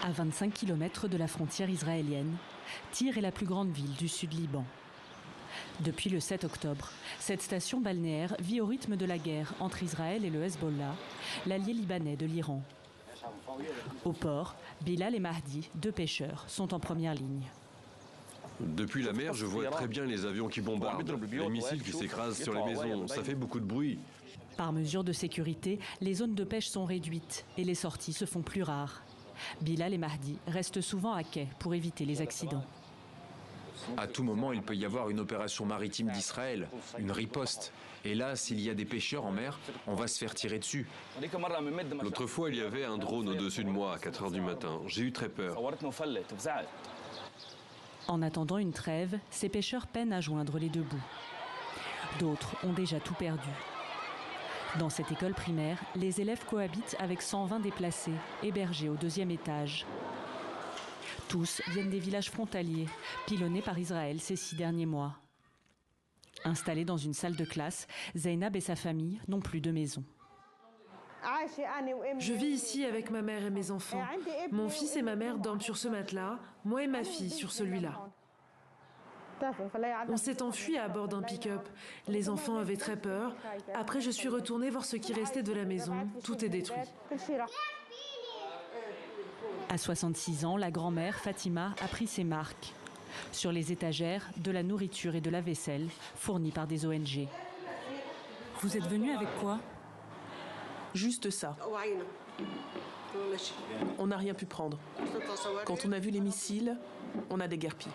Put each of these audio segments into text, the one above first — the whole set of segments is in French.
À 25 km de la frontière israélienne, Tyr est la plus grande ville du sud Liban. Depuis le 7 octobre, cette station balnéaire vit au rythme de la guerre entre Israël et le Hezbollah, l'allié libanais de l'Iran. Au port, Bilal et Mahdi, deux pêcheurs, sont en première ligne. Depuis la mer, je vois très bien les avions qui bombardent, les missiles qui s'écrasent sur les maisons, ça fait beaucoup de bruit. Par mesure de sécurité, les zones de pêche sont réduites et les sorties se font plus rares. Bilal et Mahdi restent souvent à quai pour éviter les accidents. À tout moment, il peut y avoir une opération maritime d'Israël, une riposte. Et là, s'il y a des pêcheurs en mer, on va se faire tirer dessus. L'autre fois, il y avait un drone au-dessus de moi à 4 h du matin. J'ai eu très peur. En attendant une trêve, ces pêcheurs peinent à joindre les deux bouts. D'autres ont déjà tout perdu. Dans cette école primaire, les élèves cohabitent avec 120 déplacés, hébergés au 2e étage. Tous viennent des villages frontaliers, pilonnés par Israël ces 6 derniers mois. Installés dans une salle de classe, Zeynab et sa famille n'ont plus de maison. Je vis ici avec ma mère et mes enfants. Mon fils et ma mère dorment sur ce matelas, moi et ma fille sur celui-là. On s'est enfui à bord d'un pick-up. Les enfants avaient très peur. Après, je suis retournée voir ce qui restait de la maison. Tout est détruit. À 66 ans, la grand-mère Fatima a pris ses marques. Sur les étagères, de la nourriture et de la vaisselle fournies par des ONG. Vous êtes venu avec quoi ? Juste ça. On n'a rien pu prendre. Quand on a vu les missiles, on a déguerpi.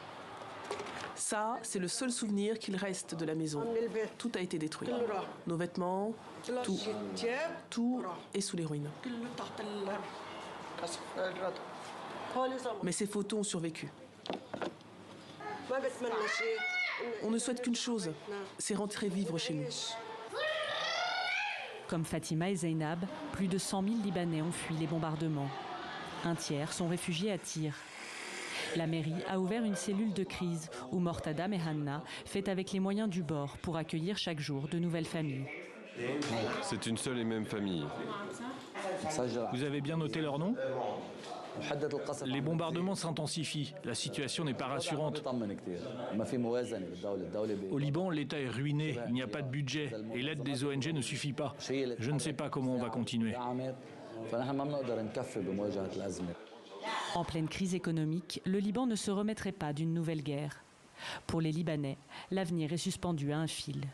Ça, c'est le seul souvenir qu'il reste de la maison. Tout a été détruit. Nos vêtements, tout. Tout est sous les ruines. Mais ces photos ont survécu. On ne souhaite qu'une chose, c'est rentrer vivre chez nous. Comme Fatima et Zeynab, plus de 100 000 Libanais ont fui les bombardements. Un tiers sont réfugiés à Tyr. La mairie a ouvert une cellule de crise où Mortada Mehanna fait avec les moyens du bord pour accueillir chaque jour de nouvelles familles. C'est une seule et même famille. Vous avez bien noté leur nom ? Les bombardements s'intensifient. La situation n'est pas rassurante. Au Liban, l'État est ruiné. Il n'y a pas de budget. Et l'aide des ONG ne suffit pas. Je ne sais pas comment on va continuer. En pleine crise économique, le Liban ne se remettrait pas d'une nouvelle guerre. Pour les Libanais, l'avenir est suspendu à un fil.